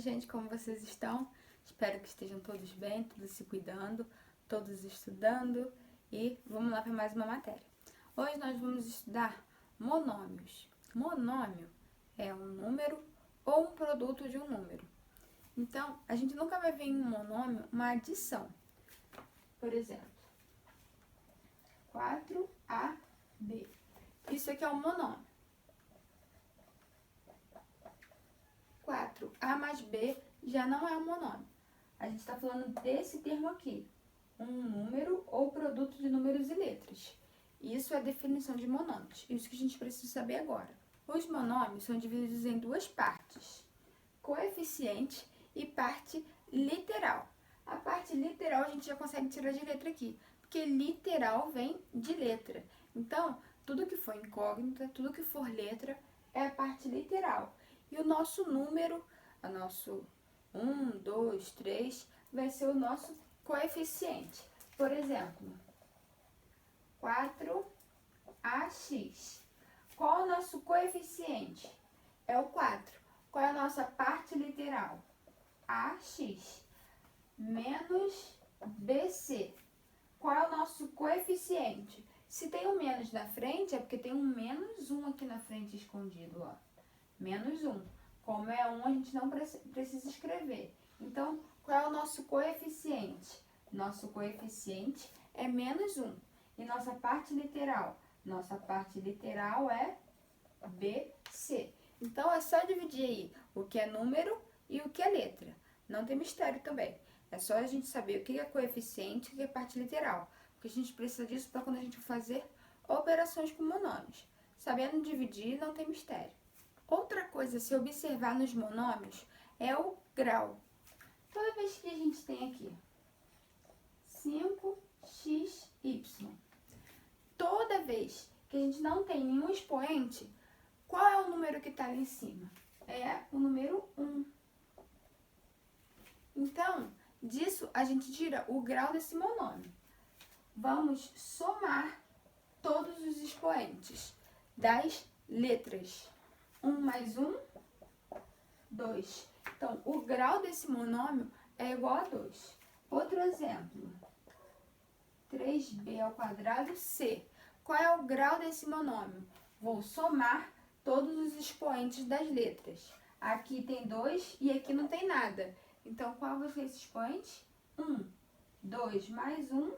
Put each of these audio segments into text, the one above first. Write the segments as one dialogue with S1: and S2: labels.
S1: gente, como vocês estão? Espero que estejam todos bem, todos se cuidando, todos estudando e vamos lá para mais uma matéria. Hoje nós vamos estudar monômios. Monômio é um número ou um produto de um número. Então, a gente nunca vai ver em um monômio uma adição. Por exemplo, 4AB. Isso aqui é um monômio. 4A mais B já não é um monômio. A gente está falando desse termo aqui, um número ou produto de números e letras. Isso é a definição de monômios, isso que a gente precisa saber agora. Os monômios são divididos em duas partes, coeficiente e parte literal. A parte literal a gente já consegue tirar de letra aqui, porque literal vem de letra. Então, tudo que for incógnita, tudo que for letra, é a parte literal. E o nosso número, o nosso 1, 2, 3, vai ser o nosso coeficiente. Por exemplo, 4AX. Qual é o nosso coeficiente? É o 4. Qual é a nossa parte literal? AX menos BC. Qual é o nosso coeficiente? Se tem um menos na frente, é porque tem um menos 1 aqui na frente escondido, ó. Menos 1. Como é 1, a gente não precisa escrever. Então, qual é o nosso coeficiente? Nosso coeficiente é menos 1. E nossa parte literal? Nossa parte literal é BC. Então, é só dividir aí o que é número e o que é letra. Não tem mistério também. É só a gente saber o que é coeficiente e o que é parte literal. Porque a gente precisa disso para quando a gente for fazer operações com monômios. Sabendo dividir, não tem mistério. Outra coisa a se observar nos monômios é o grau. Toda vez que a gente tem aqui 5xy, toda vez que a gente não tem nenhum expoente, qual é o número que está ali em cima? É o número 1. Então, disso a gente tira o grau desse monômio. Vamos somar todos os expoentes das letras. 1 mais 1, 2. Então, o grau desse monômio é igual a 2. Outro exemplo. 3b ao quadrado c. Qual é o grau desse monômio? Vou somar todos os expoentes das letras. Aqui tem 2 e aqui não tem nada. Então, qual vai ser esse expoente? 1. 2 mais 1,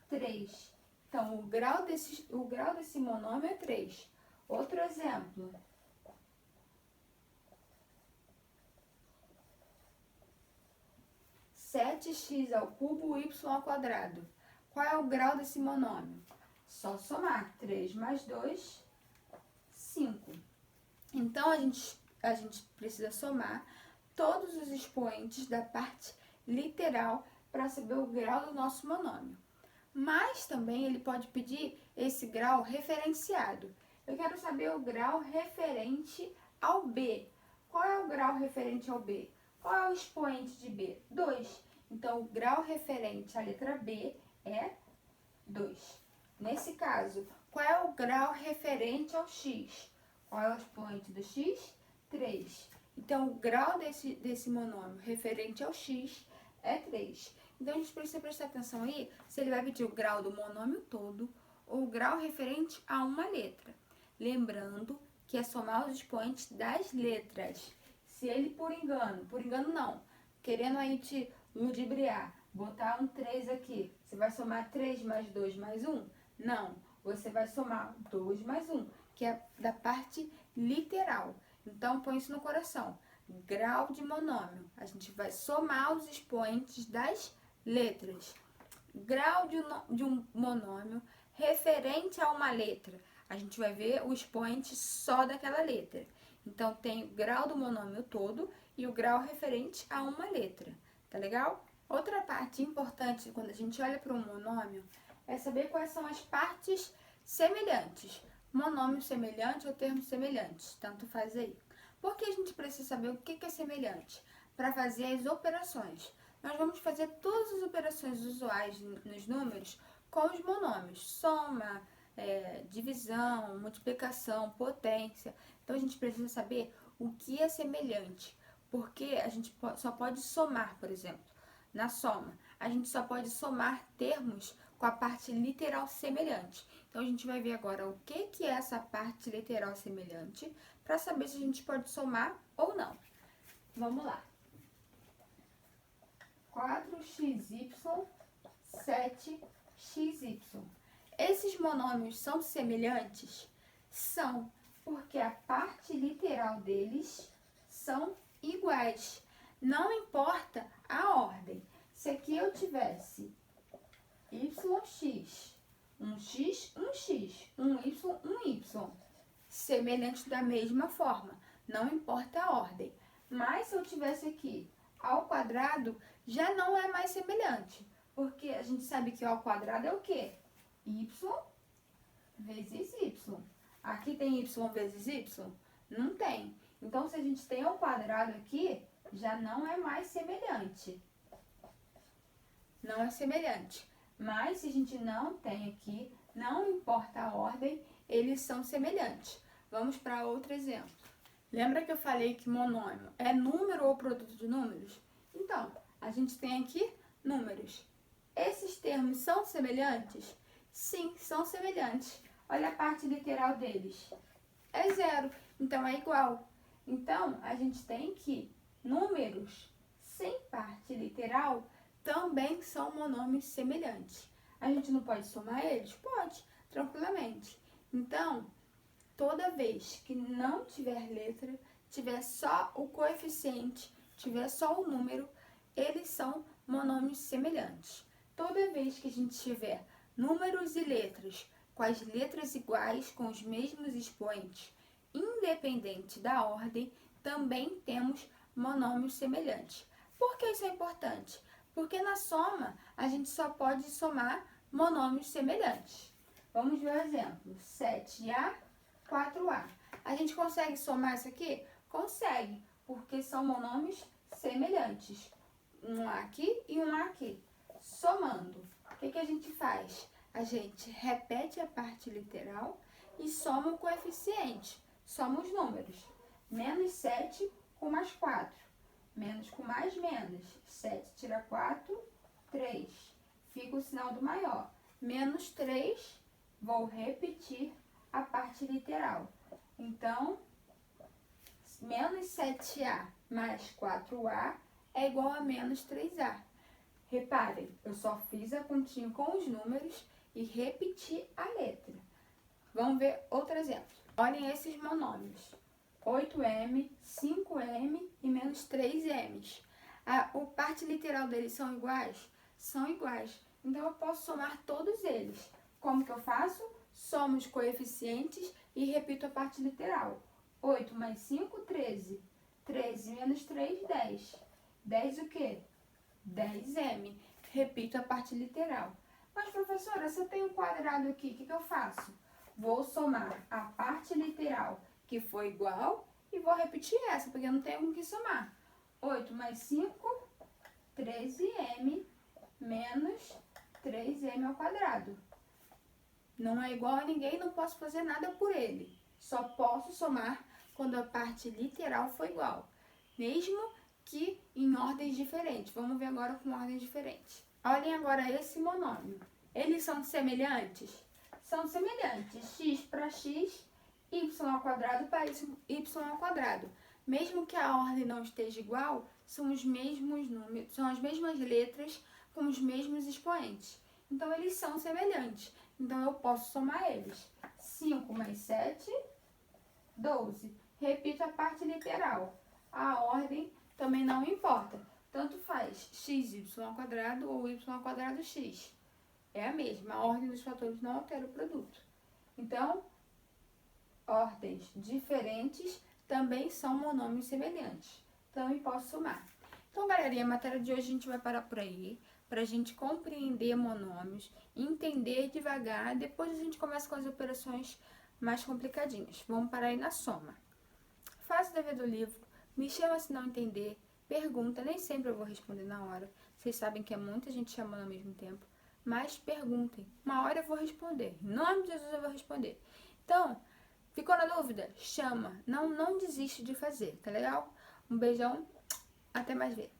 S1: 3. Então, o grau desse monômio é 3. Outro exemplo. 7x ao cubo, y ao quadrado. Qual é o grau desse monômio? Só somar. 3 mais 2, 5. Então, a gente precisa somar todos os expoentes da parte literal para saber o grau do nosso monômio. Mas também ele pode pedir esse grau referenciado. Eu quero saber o grau referente ao B. Qual é o grau referente ao B? Qual é o expoente de B? 2. Então, o grau referente à letra B é 2. Nesse caso, qual é o grau referente ao X? Qual é o expoente do X? 3. Então, o grau desse monômio referente ao X é 3. Então, a gente precisa prestar atenção aí se ele vai pedir o grau do monômio todo ou o grau referente a uma letra. Lembrando que é somar os expoentes das letras. Se ele, por engano não, querendo aí te ludibriar, botar um 3 aqui, você vai somar 3 mais 2 mais 1? Não, você vai somar 2 mais 1, que é da parte literal. Então, põe isso no coração. Grau de monômio. A gente vai somar os expoentes das letras. Grau de um monômio referente a uma letra. A gente vai ver o expoente só daquela letra. Então, tem o grau do monômio todo e o grau referente a uma letra. Tá legal? Outra parte importante quando a gente olha para um monômio é saber quais são as partes semelhantes. Monômio semelhante ou termos semelhantes. Tanto faz aí. Por que a gente precisa saber o que é semelhante? Para fazer as operações. Nós vamos fazer todas as operações usuais nos números com os monômios. Soma, divisão, multiplicação, potência. Então, a gente precisa saber o que é semelhante. porque a gente só pode somar, por exemplo. Na soma, a gente só pode somar termos com a parte literal semelhante. Então, a gente vai ver agora o que é essa parte literal semelhante para saber se a gente pode somar ou não. Vamos lá. 4xy, 7xy. Esses monômios são semelhantes? São, porque a parte literal deles são iguais. Não importa a ordem. Se aqui eu tivesse yx, 1x, 1x, 1y, 1y, semelhantes da mesma forma, não importa a ordem. Mas se eu tivesse aqui ao quadrado, já não é mais semelhante, porque a gente sabe que ao quadrado é o quê? Y vezes y. Aqui tem y vezes y? Não tem. Então, se a gente tem ao quadrado aqui, já não é mais semelhante. Não é semelhante. Mas, se a gente não tem aqui, não importa a ordem, eles são semelhantes. Vamos para outro exemplo. Lembra que eu falei que monômio é número ou produto de números? Então, a gente tem aqui números. Esses termos são semelhantes? Sim, são semelhantes. Olha a parte literal deles. É zero, então é igual. Então, a gente tem que números sem parte literal também são monômios semelhantes. A gente não pode somar eles? Pode, tranquilamente. Então, toda vez que não tiver letra, tiver só o coeficiente, tiver só o número, eles são monômios semelhantes. Toda vez que a gente tiver números e letras com as letras iguais, com os mesmos expoentes, independente da ordem, também temos monômios semelhantes. Por que isso é importante? Porque na soma, a gente só pode somar monômios semelhantes. Vamos ver o exemplo. 7A, 4A. A gente consegue somar isso aqui? Consegue, porque são monômios semelhantes. Um A aqui e um A aqui. Somando, o que a gente faz? A gente repete a parte literal e soma o coeficiente. Soma os números. Menos 7 com mais 4. Menos com mais menos. 7 tira 4, 3. Fica o sinal do maior. Menos 3, vou repetir a parte literal. Então, menos 7A mais 4A é igual a menos 3A. Reparem, eu só fiz a continha com os números e repeti a letra. Vamos ver outro exemplo. Olhem esses monômios. 8M, 5M e menos 3M. A parte literal deles são iguais? São iguais. Então, eu posso somar todos eles. Como que eu faço? Somo os coeficientes e repito a parte literal. 8 mais 5, 13. 13 menos 3, 10. 10 o quê? 10M. Repito a parte literal. Mas, professora, se eu tenho um quadrado aqui, o que eu faço? Vou somar a parte literal, que foi igual, e vou repetir essa, porque eu não tenho com que somar. 8 mais 5, 13M, menos 3M ao quadrado. Não é igual a ninguém, não posso fazer nada por ele. Só posso somar quando a parte literal for igual. Mesmo que em ordens diferentes. Vamos ver agora com ordens diferentes. Olhem agora esse monômio. Eles são semelhantes? São semelhantes. X para x, y ao quadrado para y ao quadrado. Mesmo que a ordem não esteja igual, são os mesmos números, são as mesmas letras com os mesmos expoentes. Então, eles são semelhantes. Então, eu posso somar eles. 5 mais 7, 12. Repito a parte literal. A ordem também não importa. Tanto faz xy ao quadrado ou y ao quadrado x. É a mesma. A ordem dos fatores não altera o produto. Então, ordens diferentes também são monômios semelhantes. Também posso somar. Então, galerinha, a matéria de hoje a gente vai parar por aí, para a gente compreender monômios, entender devagar, depois a gente começa com as operações mais complicadinhas. Vamos parar aí na soma. Faça o dever do livro, me chama se não entender, pergunta, nem sempre eu vou responder na hora. Vocês sabem que é muita gente chamando ao mesmo tempo, mas perguntem. Uma hora eu vou responder, em nome de Jesus eu vou responder. Então, ficou na dúvida? Chama, não desiste de fazer, tá legal? Um beijão. Até mais ver.